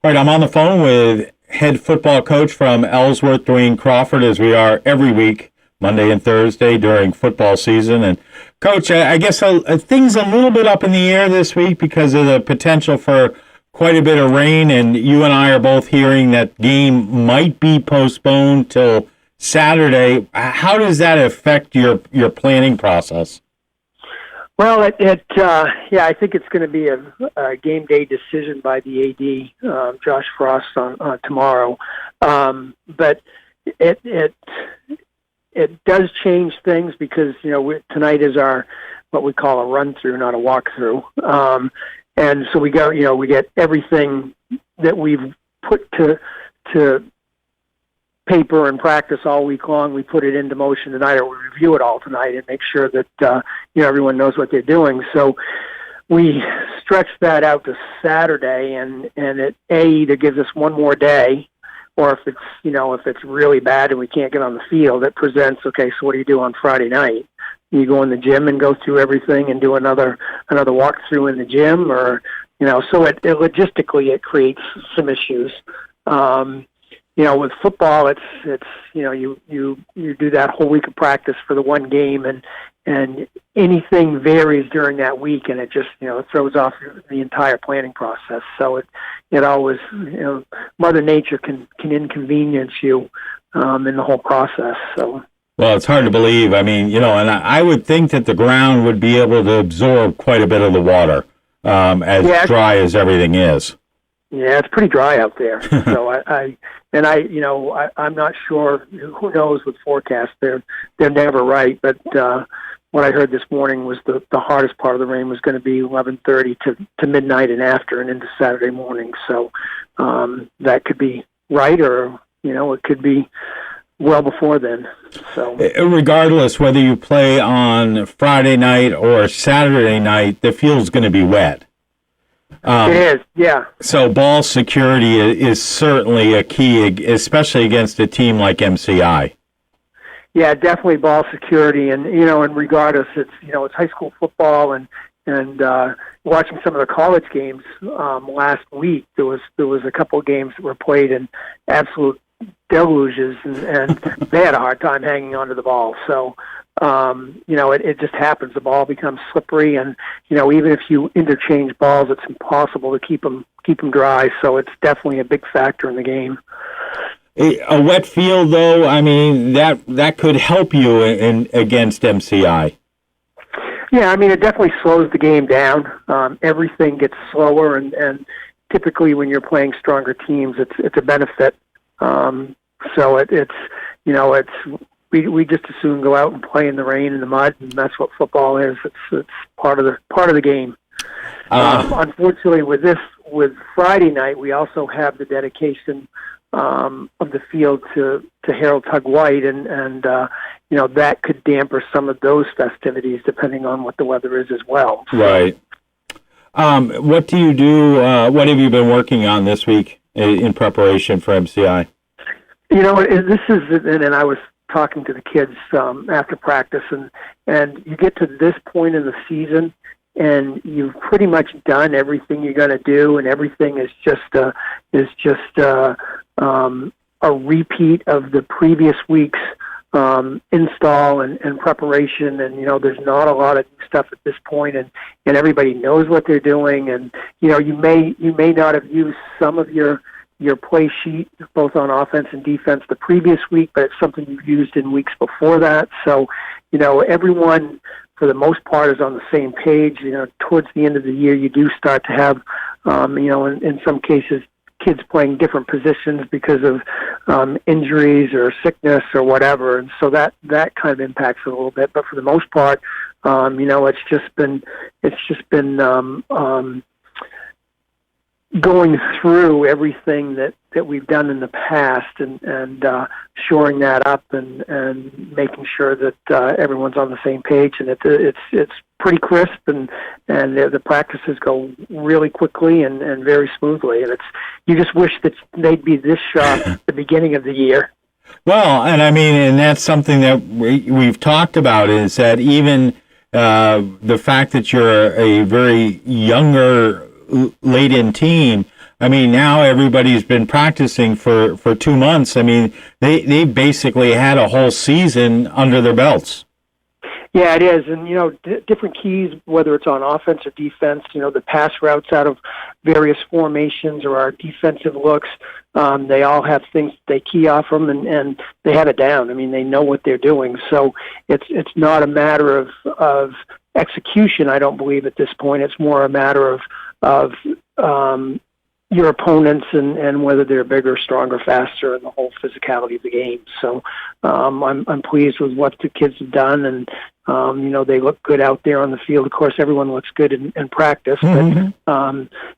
All right, I'm on the phone with head football coach from Ellsworth, Duane Crawford, as we are every week, Monday and Thursday during football season. And Coach, I guess things a little bit up in the air this week because of the potential for quite a bit of rain, and you and I are both hearing that game might be postponed till Saturday. How does that affect your planning process? Well, I think it's going to be a game day decision by the AD, Josh Frost, on tomorrow. But it does change things because tonight is our what we call a run through, not a walk through, and so we get everything that we've put to paper and practice all week long. We put it into motion tonight, or we review it all tonight and make sure that everyone knows what they're doing. So we stretch that out to Saturday, and it either gives us one more day, or if it's really bad and we can't get on the field, it presents, okay, so what do you do on Friday night? You go in the gym and go through everything and do another walkthrough in the gym, or so it logistically it creates some issues. With football, it's you do that whole week of practice for the one game, and anything varies during that week, and it just it throws off the entire planning process. So it always Mother Nature can inconvenience you in the whole process. So. Well, it's hard to believe. I mean, and I would think that the ground would be able to absorb quite a bit of the water, as dry as everything is. Yeah, it's pretty dry out there. So I'm not sure. Who knows with forecasts? They're never right. But what I heard this morning was the hardest part of the rain was going to be 11:30 to midnight and after, and into Saturday morning. So that could be right, or it could be well before then. So regardless whether you play on Friday night or Saturday night, the field's going to be wet. It is, yeah. So ball security is certainly a key, especially against a team like MCI. Yeah, definitely ball security, and and regardless, it's high school football, and watching some of the college games last week, there was a couple of games that were played in absolute deluges, and they had a hard time hanging onto the ball. So. It just happens. The ball becomes slippery, and even if you interchange balls, it's impossible to keep them dry. So it's definitely a big factor in the game. A wet field, though, I mean that could help you against MCI. Yeah, I mean it definitely slows the game down. Everything gets slower, and typically when you're playing stronger teams, it's a benefit. So it's We just as soon go out and play in the rain and the mud, and that's what football is. It's part of the game. Unfortunately, with Friday night, we also have the dedication of the field to Harold Tug White, and that could damper some of those festivities depending on what the weather is as well. Right. What do you do? What have you been working on this week in preparation for MCI? This is, and I was talking to the kids after practice, and you get to this point in the season, and you've pretty much done everything you're going to do, and everything is just a repeat of the previous week's install and preparation, and there's not a lot of new stuff at this point, and everybody knows what they're doing, and you may not have used some of your play sheet, both on offense and defense, the previous week, but it's something you've used in weeks before that. So, everyone, for the most part, is on the same page. Towards the end of the year, you do start to have, in some cases, kids playing different positions because of injuries or sickness or whatever, and so that kind of impacts it a little bit. But for the most part, it's just been going through everything that we've done in the past and shoring that up and making sure that everyone's on the same page, and it's pretty crisp, and the practices go really quickly and very smoothly, and you just wish that they'd be this sharp at the beginning of the year. Well, and that's something that we've talked about, is that even the fact that you're a very younger late-in team, I mean, now everybody's been practicing for 2 months. I mean, they basically had a whole season under their belts. Yeah, it is. And, different keys, whether it's on offense or defense, the pass routes out of various formations or our defensive looks, they all have things they key off them, and they have it down. I mean, they know what they're doing. So it's not a matter of execution, I don't believe, at this point. It's more a matter of your opponents and whether they're bigger, stronger, faster, and the whole physicality of the game. So I'm pleased with what the kids have done, and they look good out there on the field. Of course, everyone looks good in practice, but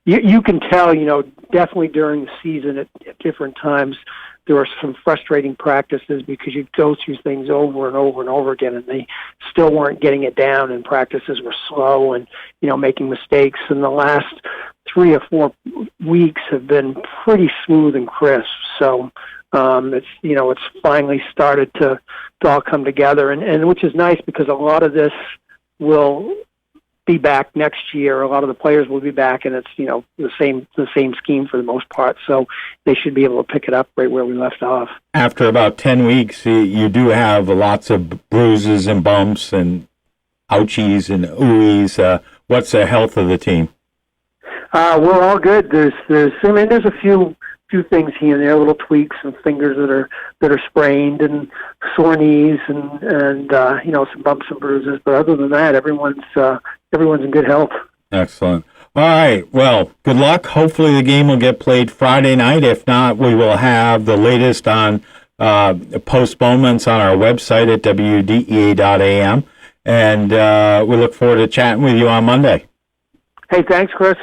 you can tell, definitely during the season at different times, there were some frustrating practices because you'd go through things over and over and over again, and they still weren't getting it down, and practices were slow and, making mistakes. And the last 3 or 4 weeks have been pretty smooth and crisp. So it's finally started to all come together, and which is nice because a lot of this will be back next year. A lot of the players will be back, and it's the same scheme for the most part. So they should be able to pick it up right where we left off. After about 10 weeks, you do have lots of bruises and bumps and ouchies and oohies. What's the health of the team? We're all good. There's a few things here and there, little tweaks and fingers that are sprained and sore knees and some bumps and bruises. But other than that, everyone's in good health. Excellent. All right. Well, good luck. Hopefully the game will get played Friday night. If not, we will have the latest on postponements on our website at WDEA.am. And we look forward to chatting with you on Monday. Hey, thanks, Chris.